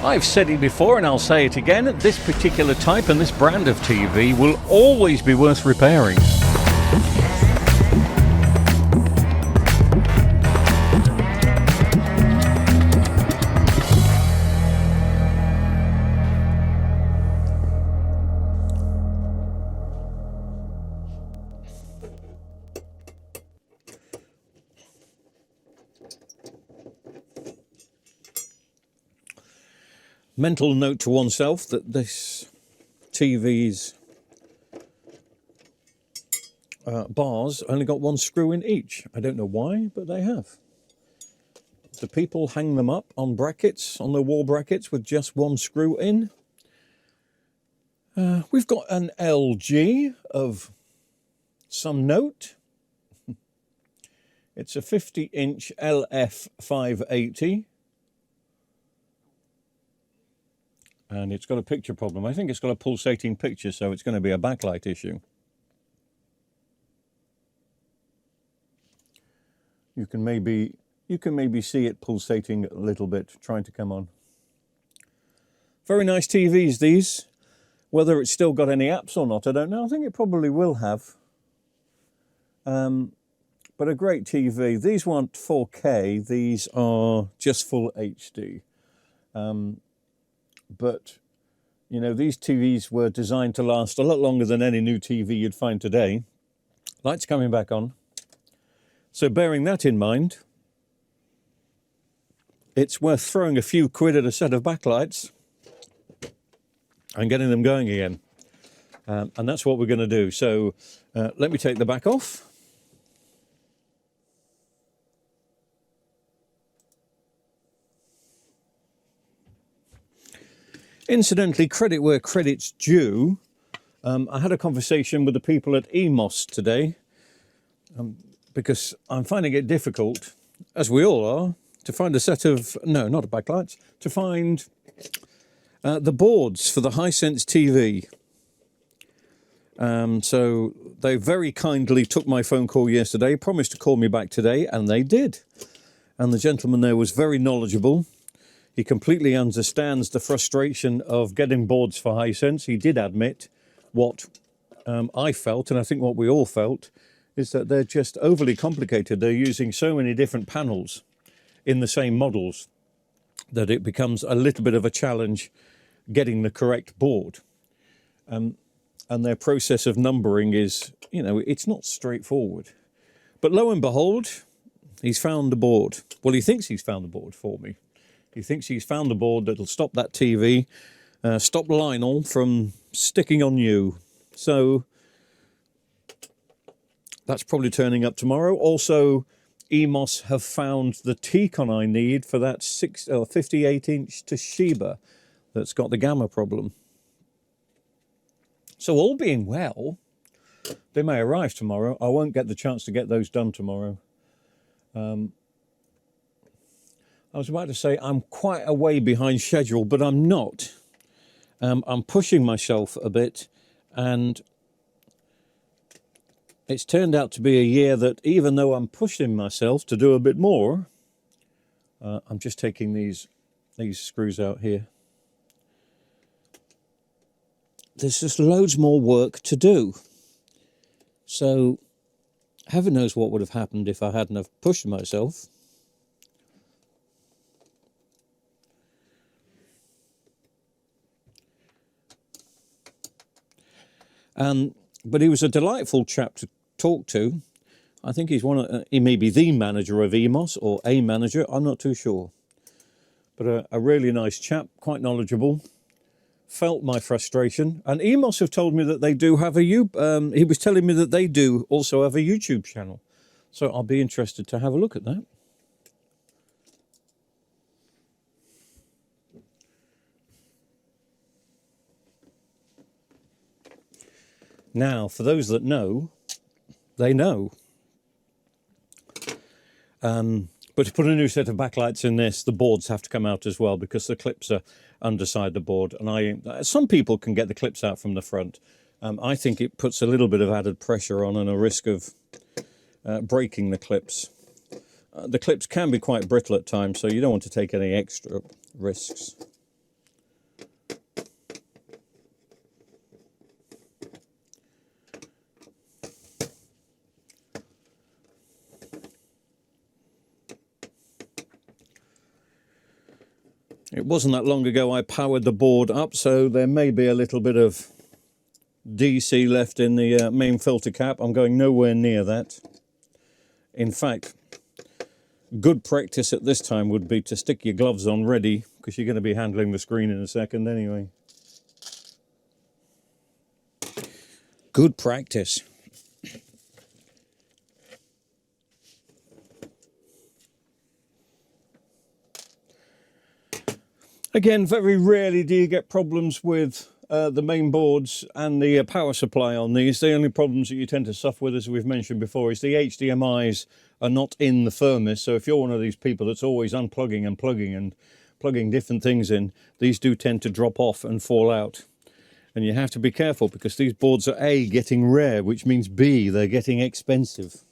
I've said it before and I'll say it again, this particular type and this brand of TV will always be worth repairing. Mental note to oneself that this TV's bars only got one screw in each. I don't know why, but they have. The people hang them up on brackets, on the wall brackets, with just one screw in. We've got an LG of some note. It's a 50-inch LF580. And it's got a picture problem. I think it's got a pulsating picture, so it's going to be a backlight issue. You can maybe see it pulsating a little bit, trying to come on. Very nice TVs, these. Whether it's still got any apps or not, I don't know. I think it probably will have. But a great TV. These weren't 4K. These are just full HD. But, you know, these TVs were designed to last a lot longer than any new TV you'd find today. Lights coming back on. So bearing that in mind, it's worth throwing a few quid at a set of backlights and getting them going again. And that's what we're going to do. So let me take the back off. Incidentally, credit where credit's due. I had a conversation with the people at EMOS today because I'm finding it difficult, as we all are, to find a set of, no, not backlights, to find the boards for the Hisense TV. So they very kindly took my phone call yesterday, promised to call me back today, and they did. And the gentleman there was very knowledgeable. He completely understands the frustration of getting boards for Hisense. He did admit what I felt, and I think what we all felt, is that they're just overly complicated. They're using so many different panels in the same models that it becomes a little bit of a challenge getting the correct board. And their process of numbering is, you know, it's not straightforward. But lo and behold, he's found the board. Well, he thinks he's found the board for me. He thinks he's found the board that'll stop that TV, stop Lionel from sticking on you. So that's probably turning up tomorrow. Also, EMOS have found the T-con I need for that 58-inch Toshiba that's got the gamma problem. So all being well, they may arrive tomorrow. I won't get the chance to get those done tomorrow. I was about to say I'm quite a way behind schedule, but I'm not. I'm pushing myself a bit, and it's turned out to be a year that even though I'm pushing myself to do a bit more, I'm just taking these screws out here. There's just loads more work to do. So heaven knows what would have happened if I hadn't have pushed myself. But he was a delightful chap to talk to. I think he's he may be the manager of EMOS or a manager, I'm not too sure. But a really nice chap, quite knowledgeable, felt my frustration. And EMOS have told me that they do have he was telling me that they do also have a YouTube channel. So I'll be interested to have a look at that. Now, for those that know, they know. But to put a new set of backlights in this, the boards have to come out as well because the clips are underside the board. And some people can get the clips out from the front. I think it puts a little bit of added pressure on and a risk of breaking the clips. The clips can be quite brittle at times, so you don't want to take any extra risks. It wasn't that long ago I powered the board up, so there may be a little bit of DC left in the main filter cap. I'm going nowhere near that. In fact, good practice at this time would be to stick your gloves on ready, because you're going to be handling the screen in a second anyway. Good practice. Again, very rarely do you get problems with the main boards and the power supply on these. The only problems that you tend to suffer with, as we've mentioned before, is the HDMIs are not in the furnace. So if you're one of these people that's always unplugging and plugging and plugging different things in, these do tend to drop off and fall out. And you have to be careful, because these boards are A, getting rare, which means B, they're getting expensive.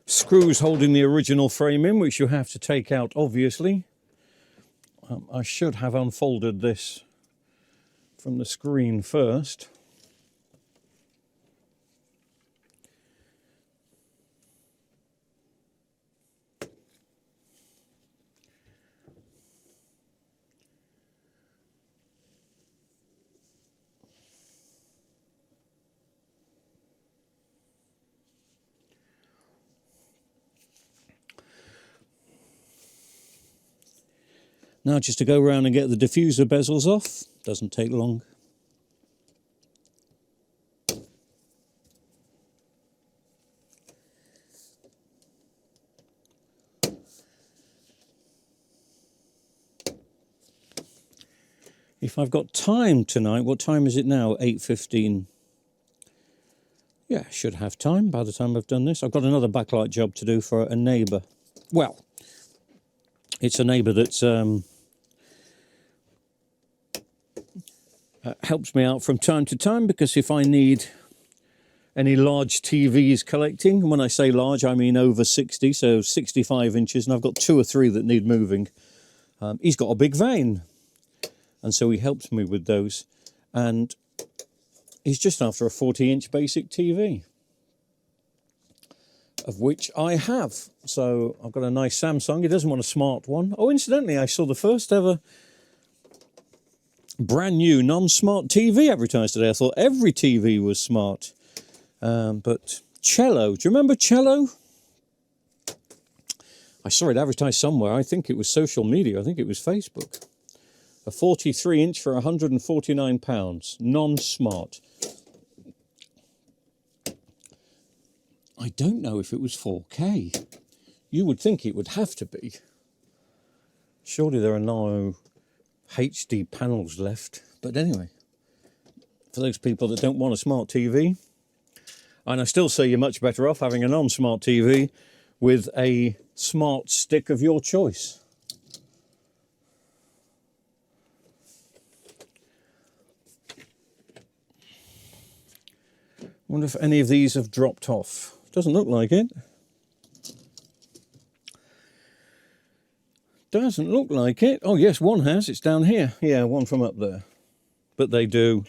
Screws holding the original frame in, which you have to take out, obviously. I should have unfolded this from the screen first. Now just to go around and get the diffuser bezels off, doesn't take long. If I've got time tonight, what time is it now? 8:15. Yeah, I should have time by the time I've done this. I've got another backlight job to do for a neighbour. Well, it's a neighbour that's helps me out from time to time, because if I need any large TVs collecting, and when I say large, I mean over 60, so 65 inches, and I've got 2 or 3 that need moving. He's got a big vein, and so he helps me with those. And he's just after a 40-inch basic TV, of which I have. So I've got a nice Samsung. He doesn't want a smart one. Oh, incidentally, I saw the first ever brand new non-smart TV advertised today. I thought every TV was smart. But Cello, do you remember Cello? I saw it advertised somewhere. I think it was social media. I think it was Facebook. A 43-inch for £149, non-smart. I don't know if it was 4K. You would think it would have to be. Surely there are no HD panels left. But anyway, for those people that don't want a smart TV, and I still say you're much better off having a non-smart TV with a smart stick of your choice. I wonder if any of these have dropped off. Doesn't look like it. Doesn't look like it. Oh yes, one has. It's down here. Yeah, one from up there. But they do.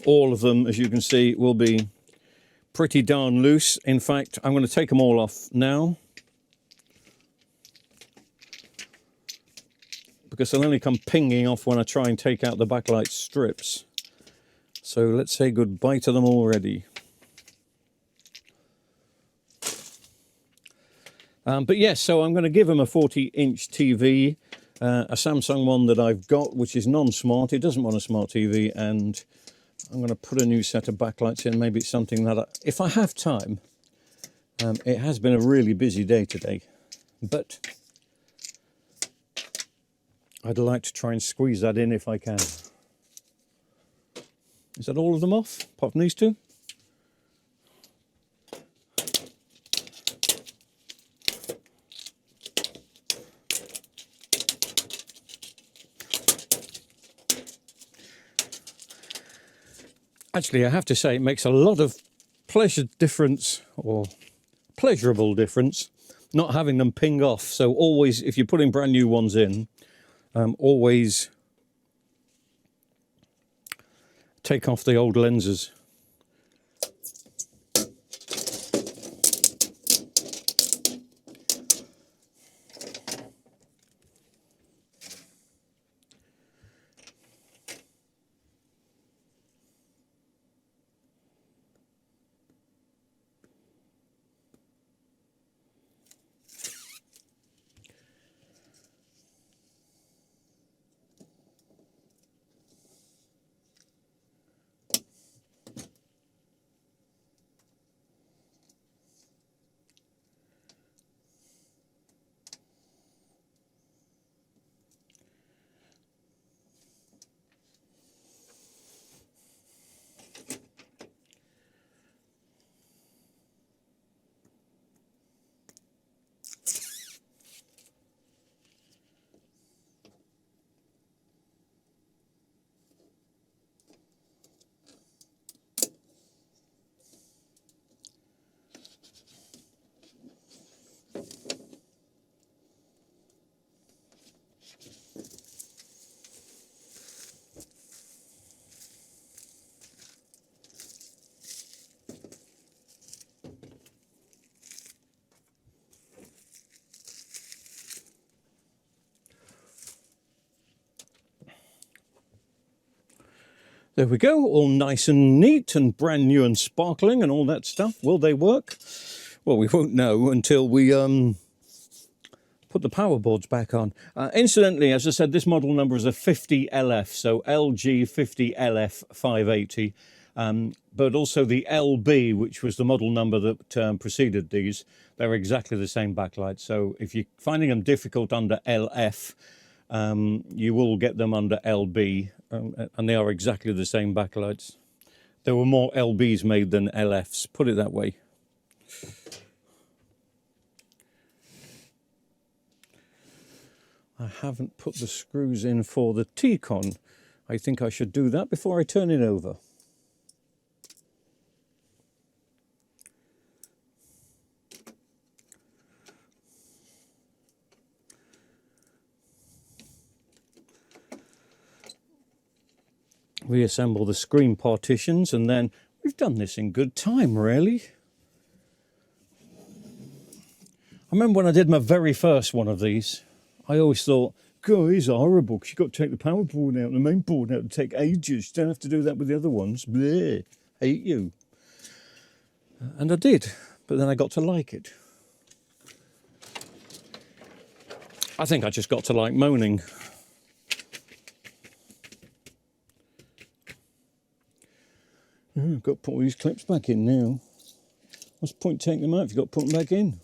All of them, as you can see, will be pretty darn loose. In fact, I'm going to take them all off now, because they'll only come pinging off when I try and take out the backlight strips. So let's say goodbye to them already. But yes, so I'm going to give him a 40-inch TV, a Samsung one that I've got, which is non-smart. It doesn't want a smart TV, and I'm going to put a new set of backlights in. Maybe it's something that, if I have time, it has been a really busy day today, but I'd like to try and squeeze that in if I can. Is that all of them off, apart from these two? Actually, I have to say, it makes a lot of pleasure difference, or pleasurable difference, not having them ping off. So always, if you're putting brand new ones in, always take off the old lenses. There we go, all nice and neat and brand new and sparkling and all that stuff. Will they work? Well, we won't know until we put the power boards back on. Incidentally, as I said, this model number is a 50LF, so LG 50LF 580. But also the LB, which was the model number that preceded these, they're exactly the same backlight. So if you're finding them difficult under LF, you will get them under LB, and they are exactly the same backlights. There were more LBs made than LFs, put it that way. I haven't put the screws in for the T-con. I think I should do that before I turn it over. Reassemble the screen partitions, and then we've done this in good time, really. I remember when I did my very first one of these, I always thought, God, these are horrible, because you've got to take the power board out and the main board out. It'll take ages. You don't have to do that with the other ones. Bleh, hate you. And I did, but then I got to like it. I think I just got to like moaning. I've got to put all these clips back in now. What's the point taking them out if you've got to put them back in?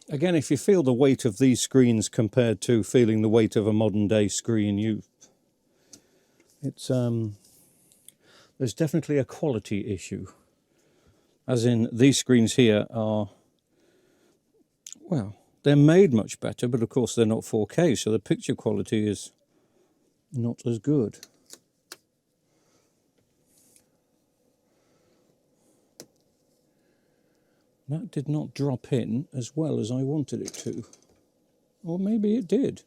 Again, if you feel the weight of these screens compared to feeling the weight of a modern day screen, there's definitely a quality issue. As in, these screens here are, well, they're made much better, but of course they're not 4K, so the picture quality is not as good. That did not drop in as well as I wanted it to. Or maybe it did.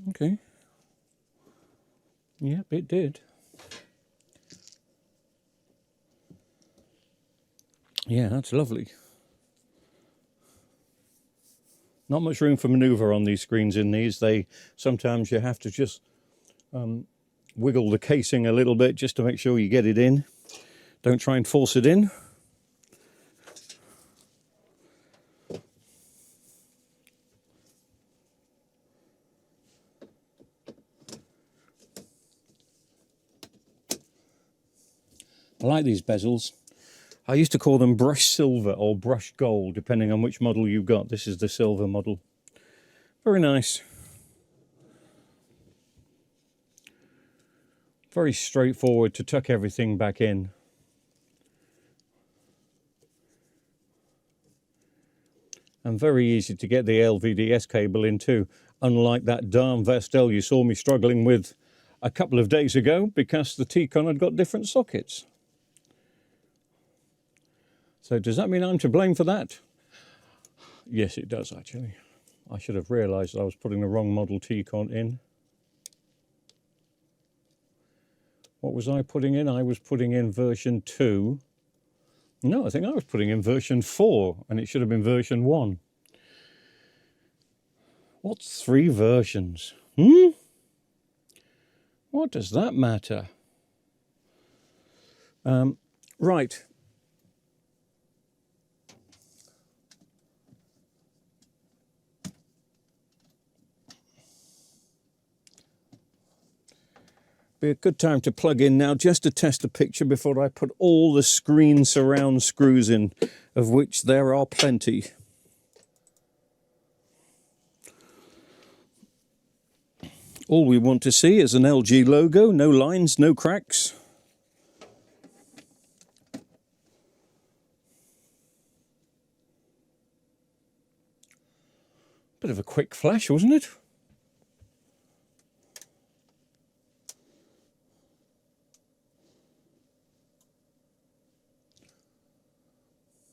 Okay. Yep, it did. Yeah, that's lovely. Not much room for manoeuvre on these screens in these. Sometimes you have to just wiggle the casing a little bit just to make sure you get it in. Don't try and force it in. I like these bezels. I used to call them brushed silver or brushed gold, depending on which model you've got. This is the silver model. Very nice. Very straightforward to tuck everything back in. And very easy to get the LVDS cable in too. unlike that darn Vestel you saw me struggling with a couple of days ago, because the T-Con had got different sockets. So does that mean I'm to blame for that? Yes, it does, actually. I should have realised I was putting the wrong model T-Con in. What was I putting in? I was putting in version 2. No, I think I was putting in version 4, and it should have been version 1. What's 3 versions? What does that matter? Right. Be a good time to plug in now, just to test the picture before I put all the screen surround screws in, of which there are plenty. All we want to see is an LG logo, no lines, no cracks. Bit of a quick flash, wasn't it?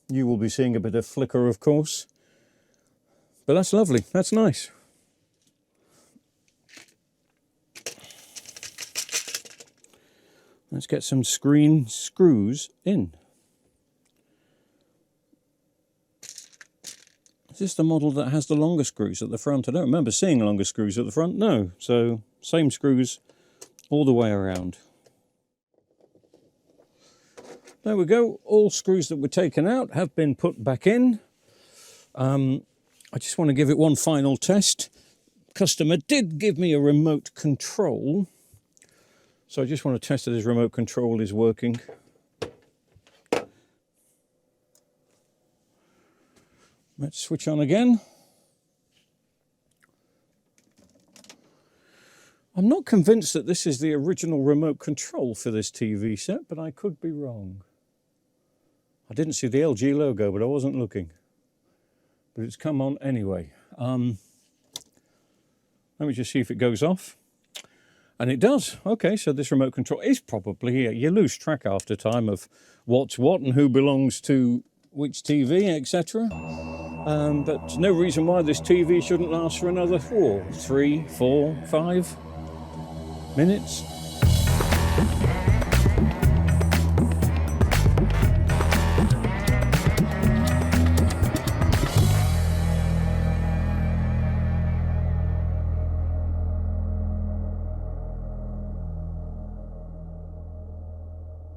You will be seeing a bit of flicker, of course, but that's lovely, that's nice. Let's get some screen screws in. Is this the model that has the longer screws at the front? I don't remember seeing longer screws at the front, no. So same screws all the way around. There we go, all screws that were taken out have been put back in. I just want to give it one final test. Customer did give me a remote control, so I just want to test that his remote control is working. Let's switch on again. I'm not convinced that this is the original remote control for this TV set, but I could be wrong. I didn't see the LG logo, but I wasn't looking. But it's come on anyway. Let me just see if it goes off. And it does. Okay, so this remote control is probably here. You lose track after time of what's what and who belongs to which TV, etc. But no reason why this TV shouldn't last for another 3, 4, 5 minutes.